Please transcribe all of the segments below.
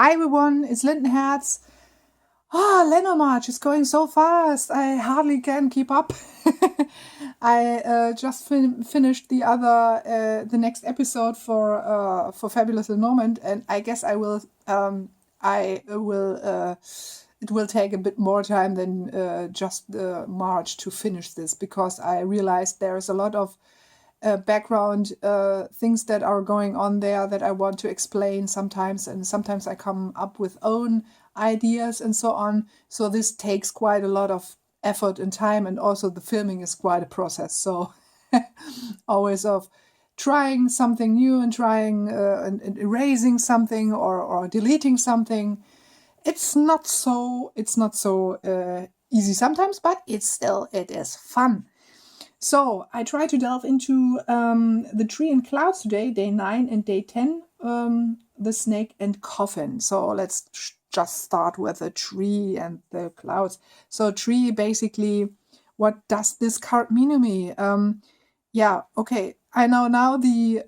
Hi everyone, it's Lindenherz. LenorMarch is going so fast. I hardly can keep up. I just finished the next episode for Fabulous LenorMarch, and I guess I will. It will take a bit more time than just March to finish this, because I realized there's a lot of background things that are going on there that I want to explain sometimes, and sometimes I come up with own ideas and so on. So this takes quite a lot of effort and time, and also the filming is quite a process. So always of trying something new and trying and erasing something or deleting something. It's not so easy sometimes, but it is fun. So I try to delve into the tree and clouds today, day 9 and day 10, the snake and coffin. So let's just start with the tree and the clouds. So tree, basically, what does this card mean to me? Yeah, okay. I know now the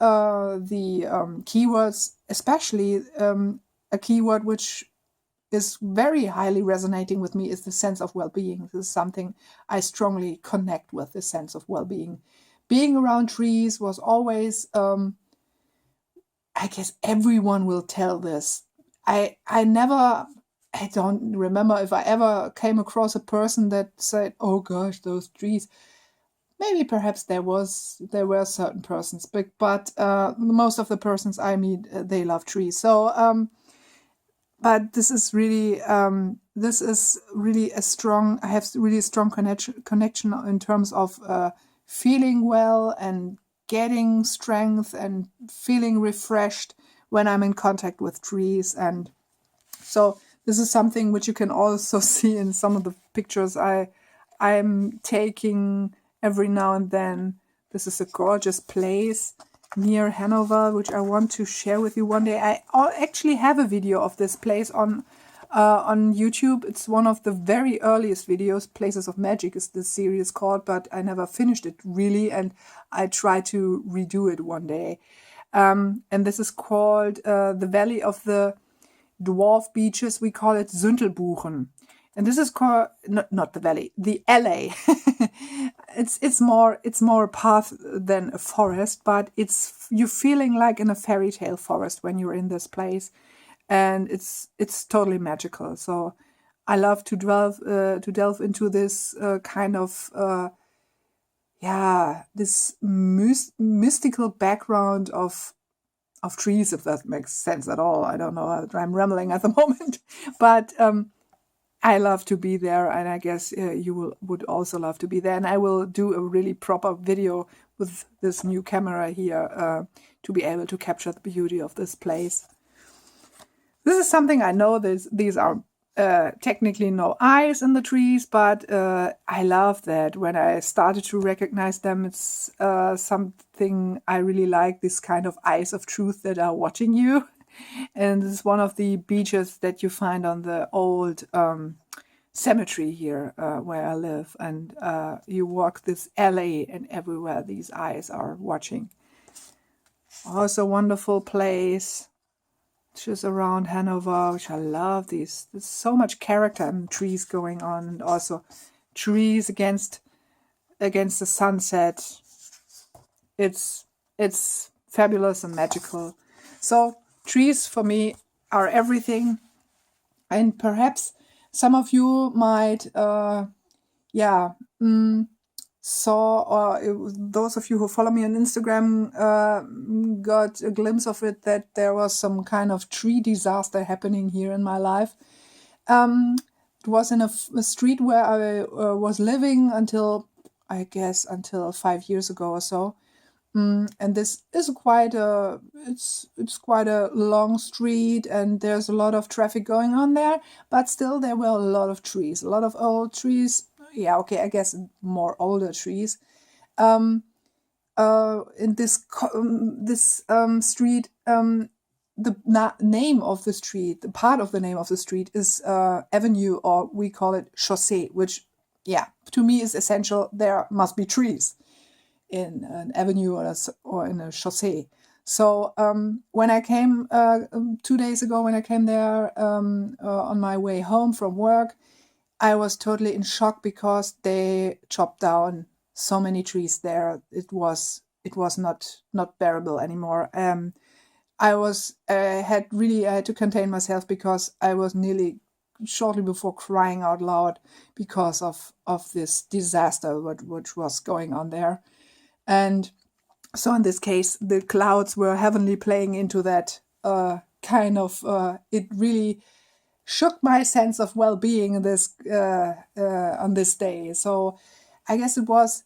keywords, especially a keyword which is very highly resonating with me is the sense of well-being. This is something I strongly connect with, the sense of well-being. Being around trees was always, I guess everyone will tell this. I don't remember if I ever came across a person that said, oh gosh, those trees. Maybe perhaps there were certain persons, but most of the persons I meet, they love trees. So, but this is really a strong. I have really a strong connection in terms of feeling well and getting strength and feeling refreshed when I'm in contact with trees. And so this is something which you can also see in some of the pictures I'm taking every now and then. This is a gorgeous place near Hanover, which I want to share with you one day. I actually have a video of this place on YouTube. It's one of the very earliest videos. Places of Magic is the series called, but I never finished it really, and I try to redo it one day. And this is called the Valley of the Dwarf Beaches. We call it Züntelbuchen. And this is called not the valley, the alley. It's more a path than a forest, but you're feeling like in a fairy tale forest when you're in this place, and it's totally magical. So I love to delve into this kind of this mystical background of trees, if that makes sense at all. I don't know. I'm rambling at the moment, but I love to be there, and I guess you would also love to be there. And I will do a really proper video with this new camera here to be able to capture the beauty of this place. This is something I know. These are technically no eyes in the trees, but I love that. When I started to recognize them, it's something I really like, this kind of eyes of truth that are watching you. And this is one of the beaches that you find on the old cemetery here where I live. And you walk this alley, and everywhere these eyes are watching. Also, wonderful place, which is around Hanover, which I love. There's so much character and trees going on, and also trees against the sunset. It's fabulous and magical. So trees for me are everything, and perhaps some of you might, saw, or those of you who follow me on Instagram got a glimpse of it, that there was some kind of tree disaster happening here in my life. It was in a street where I was living until 5 years ago or so. And this is quite it's quite a long street, and there's a lot of traffic going on there, but still there were a lot of trees, a lot of old trees. Yeah, okay, I guess more older trees. In this street, the name of the street, the part of the name of the street is Avenue, or we call it Chaussee, which, yeah, to me is essential. There must be trees in an avenue or in a chaussee. So when I came 2 days ago, when I came there on my way home from work, I was totally in shock because they chopped down so many trees there. It was not bearable anymore. I had to contain myself because I was nearly shortly before crying out loud because of this disaster which was going on there. And so in this case, the clouds were heavenly playing into that kind of. It really shook my sense of well-being in this on this day. So I guess it was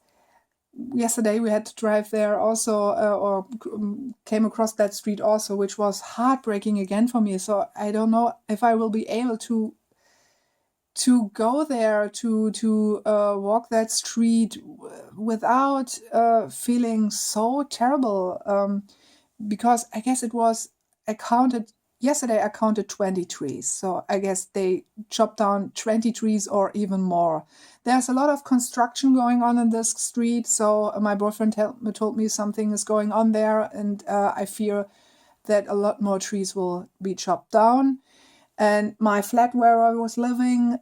yesterday we had to drive there also, or came across that street also, which was heartbreaking again for me. So I don't know if I will be able to go there to walk that street without feeling so terrible. Because I guess yesterday I counted 20 trees. So I guess they chopped down 20 trees or even more. There's a lot of construction going on in this street. So my boyfriend told me something is going on there, and I fear that a lot more trees will be chopped down. And my flat where I was living,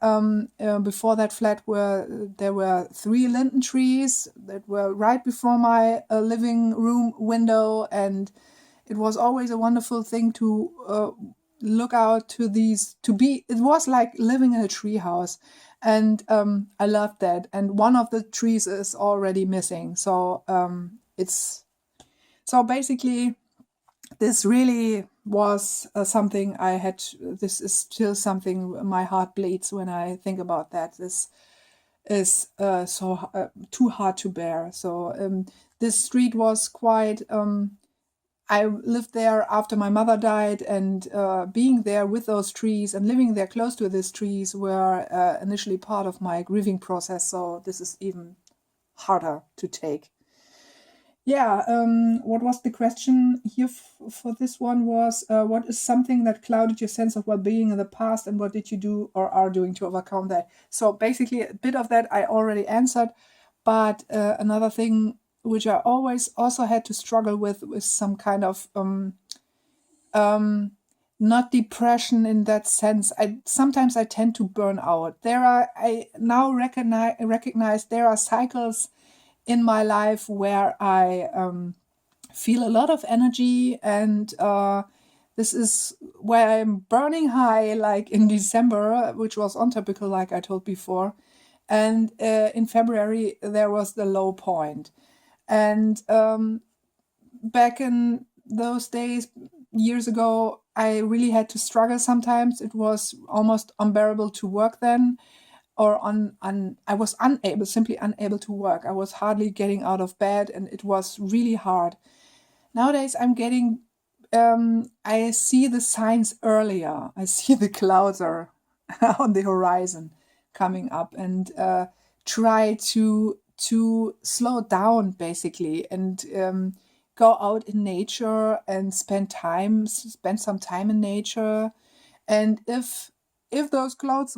before that flat, there were 3 linden trees that were right before my living room window, and it was always a wonderful thing to look out to these. It was like living in a tree house, and I loved that. And one of the trees is already missing, so basically this really was something I had. This is still something my heart bleeds when I think about that. This is too hard to bear. So this street was quite. I lived there after my mother died, and being there with those trees and living there close to these trees were initially part of my grieving process. So this is even harder to take. Yeah, what was the question here for this one was, what is something that clouded your sense of well-being in the past, and what did you do or are doing to overcome that? So basically a bit of that I already answered, but another thing which I always also had to struggle with some kind of not depression in that sense. Sometimes I tend to burn out. I now recognize there are cycles in my life where I feel a lot of energy, and this is where I'm burning high, like in December, which was untypical, like I told before. And in February, there was the low point. And back in those days, years ago, I really had to struggle sometimes. It was almost unbearable to work then, or I was simply unable to work. I was hardly getting out of bed, and it was really hard. Nowadays I'm getting I see the signs earlier. I see the clouds are on the horizon coming up, and try to slow down basically, and go out in nature and spend some time in nature. And if those clouds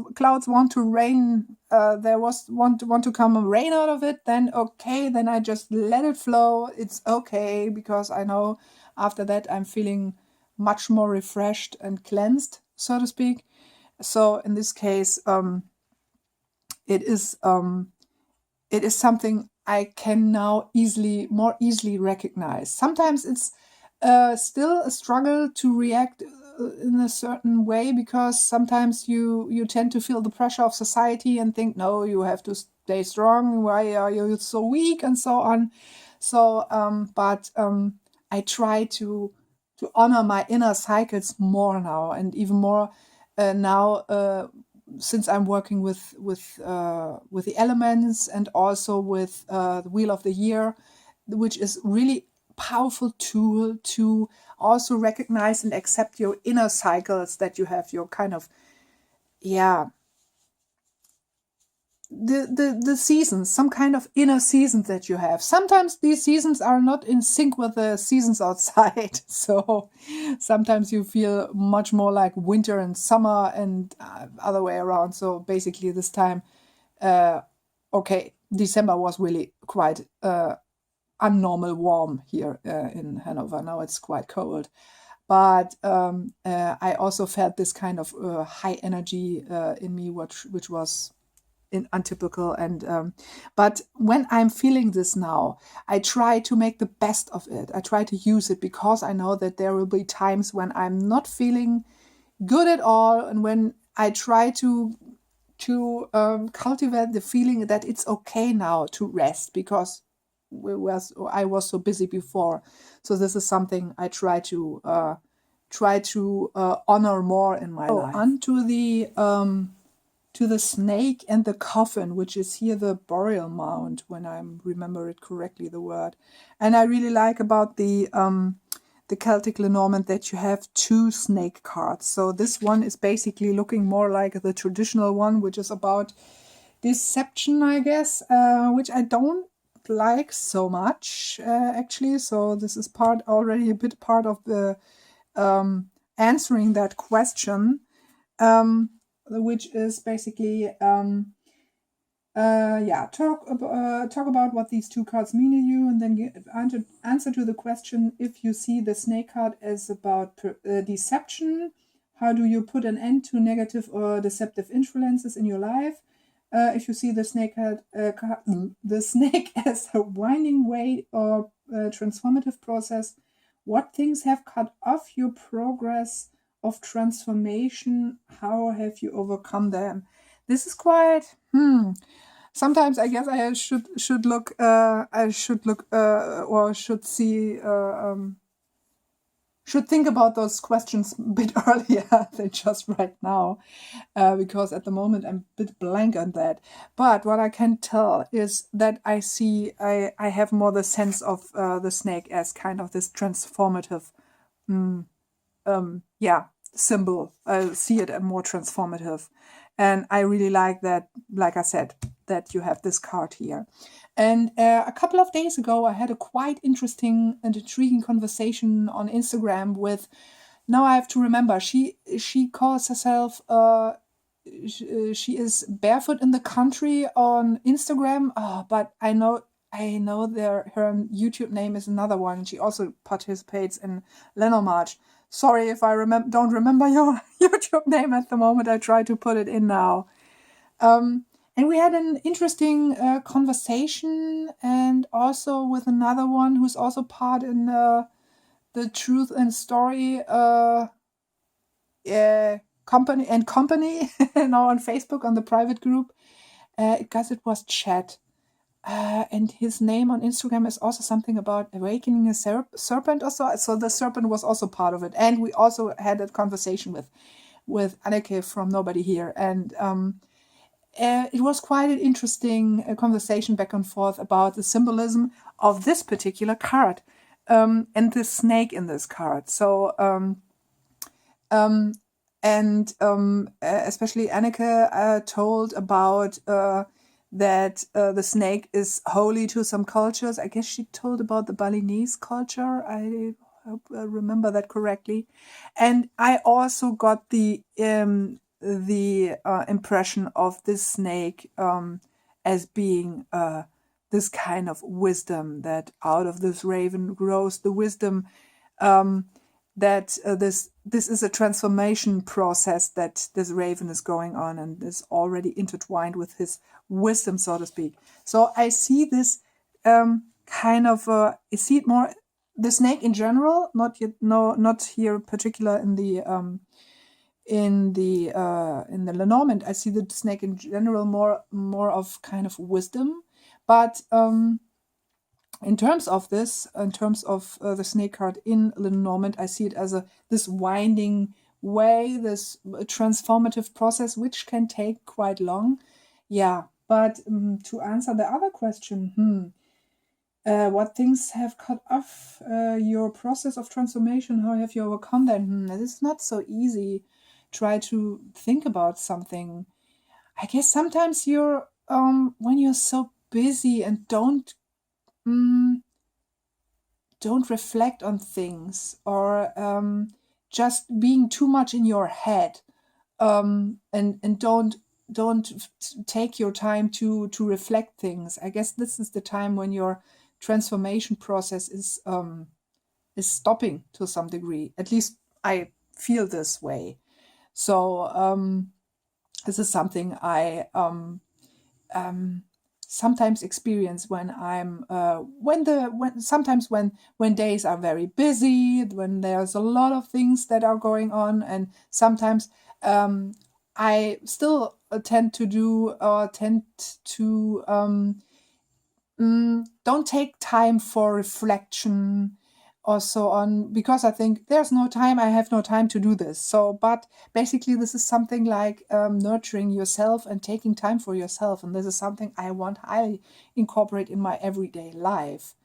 want to rain, want to come a rain out of it, then okay, then I just let it flow. It's okay, because I know after that I'm feeling much more refreshed and cleansed, so to speak. So in this case, it is something I can now more easily recognize. Sometimes it's still a struggle to react in a certain way, because sometimes you tend to feel the pressure of society and think, no, you have to stay strong. Why are you so weak, and so on. So, but I try to honor my inner cycles more now, and even more now. Since I'm working with the elements, and also with the Wheel of the Year, which is really powerful tool to also recognize and accept your inner cycles, that you have your kind of, yeah, the seasons, some kind of inner seasons that you have. Sometimes these seasons are not in sync with the seasons outside. So sometimes you feel much more like winter and summer, and other way around. So basically this time, okay, December was really quite unnormal warm here in Hanover. Now it's quite cold. But I also felt this kind of high energy in me, which was untypical. And but when I'm feeling this now, I try to make the best of it. I try to use it because I know that there will be times when I'm not feeling good at all, and when I try to cultivate the feeling that it's okay now to rest because I was so busy before. So this is something I try to honor more in my life. Onto the to the snake and the coffin, which is here the burial mound, when I remember it correctly, the word. And I really like about the Celtic Lenormand that you have two snake cards. So this one is basically looking more like the traditional one, which is about deception, I guess, which I don't like so much, actually. So this is already a bit part of the answering that question, which is basically talk about what these two cards mean to you, and then answer to the question: if you see the snake card as about deception, how do you put an end to negative or deceptive influences in your life? If you see the snake the snake as a winding way or transformative process, what things have cut off your progress of transformation? How have you overcome them? This is quite sometimes I guess I should look or should see should think about those questions a bit earlier than just right now, because at the moment I'm a bit blank on that. But what I can tell is that I have more the sense of the snake as kind of this transformative symbol. I see it as more transformative. And I really like that, like I said, that you have this card here. And a couple of days ago, I had a quite interesting and intriguing conversation on Instagram with, now I have to remember, she calls herself, she is Barefoot in the Country on Instagram, but I know her YouTube name is another one. She also participates in LenorMarch. Sorry if I don't remember your YouTube name at the moment. I try to put it in now. And we had an interesting conversation, and also with another one who's also part in the Truth and Story company on Facebook on the private group. Because it was Chat. And his name on Instagram is also something about awakening a serpent or so. So the serpent was also part of it. And we also had a conversation with Anneke from Nobody Here. And it was quite an interesting conversation back and forth about the symbolism of this particular card and the snake in this card. So, especially Anneke told about that the snake is holy to some cultures. I guess she told about the Balinese culture. I hope I remember that correctly. And I also got the impression of this snake as being this kind of wisdom, that out of this raven grows the wisdom, that this is a transformation process that this raven is going on and is already intertwined with his wisdom, so to speak. So I see this kind of I see it more the snake in general, not here particular in the Lenormand. I see the snake in general more of kind of wisdom, but in terms of the snake card in Lenormand, I see it as this winding way, this transformative process, which can take quite long. Yeah, but to answer the other question, what things have cut off your process of transformation? How have you overcome that? It's not so easy. Try to think about something. I guess sometimes you're when you're so busy and don't reflect on things, or just being too much in your head, and don't take your time to reflect things. I guess this is the time when you're transformation process is stopping to some degree. At least I feel this way. So this is something I sometimes experience when I'm sometimes when days are very busy, when there's a lot of things that are going on, and sometimes I still tend to don't take time for reflection or so on, because I think there's no time, I have no time to do this. So, but basically this is something like nurturing yourself and taking time for yourself. And this is something I incorporate in my everyday life.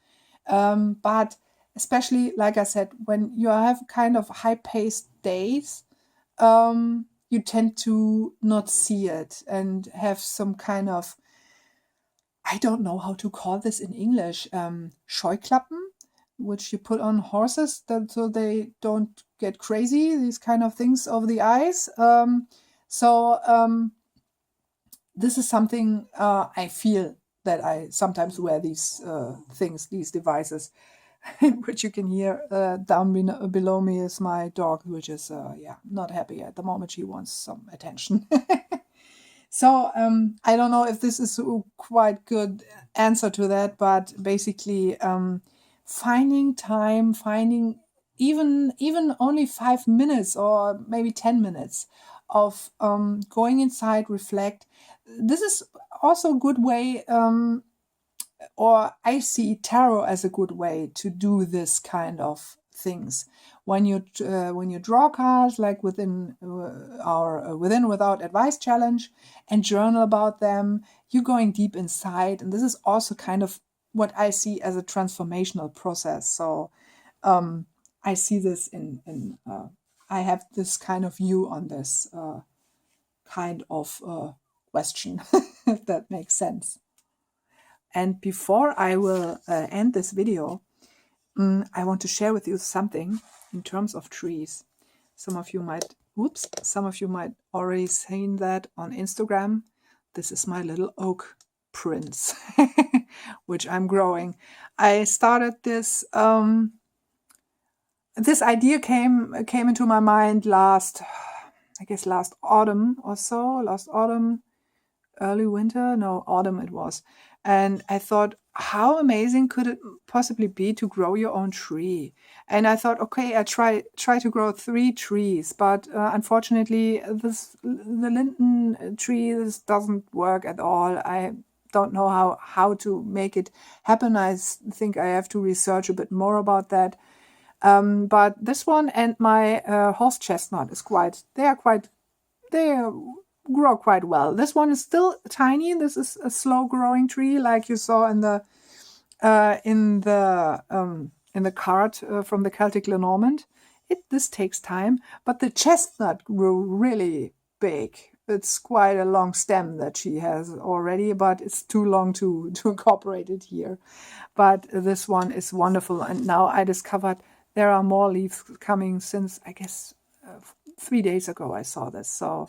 But especially, like I said, when you have kind of high-paced days, you tend to not see it and have some kind of, I don't know how to call this in English, Scheuklappen, which you put on horses so they don't get crazy, these kind of things over the eyes. This is something I feel that I sometimes wear these things, these devices, which you can hear down below me is my dog, which is not happy at the moment. She wants some attention. So I don't know if this is a quite good answer to that, but basically finding time, finding even only 5 minutes or maybe 10 minutes of going inside, reflect. This is also a good way, or I see tarot as a good way to do this kind of things. When you draw cards, like within our Within Without Advice challenge, and journal about them, you're going deep inside, and this is also kind of what I see as a transformational process. So I see this in I have this kind of view on this kind of question, if that makes sense. And before I will end this video, I want to share with you something in terms of trees. Some of you might already seen that on Instagram. This is my little oak prince, which I'm growing. I started this. This idea came into my mind last autumn or so. Last autumn, early winter, no, autumn it was. And I thought, how amazing could it possibly be to grow your own tree? And I thought, okay, I try to grow 3 trees, but unfortunately, the linden tree, this doesn't work at all. I don't know how to make it happen. I think I have to research a bit more about that. But this one and my horse chestnut they grow quite well. This one is still tiny. This is a slow growing tree, like you saw in the card from the Celtic LenorMarch. This takes time, but the chestnut grew really big. It's quite a long stem that she has already, but it's too long to incorporate it here. But this one is wonderful, and now I discovered there are more leaves coming since, I guess, 3 days ago I saw this. So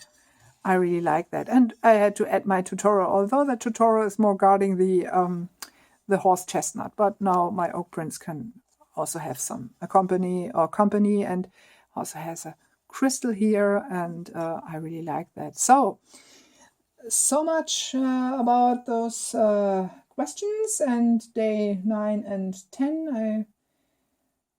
I really like that. And I had to add my tutorial, although the tutorial is more guarding the horse chestnut. But now my oak prince can also have a company, and also has a crystal here. And I really like that. So much about those questions. And day 9 and 10, I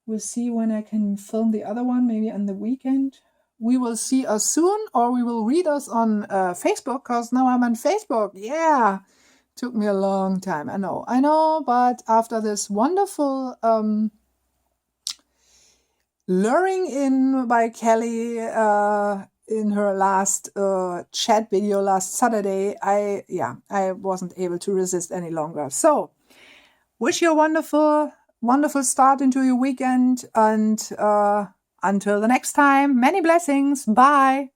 will see when I can film the other one, maybe on the weekend. We will see us soon, or we will read us on Facebook, because now I'm on Facebook. Yeah, took me a long time. I know, but after this wonderful luring in by Kelly in her last chat video last Saturday, I wasn't able to resist any longer. So, wish you a wonderful start into your weekend, and until the next time, many blessings. Bye.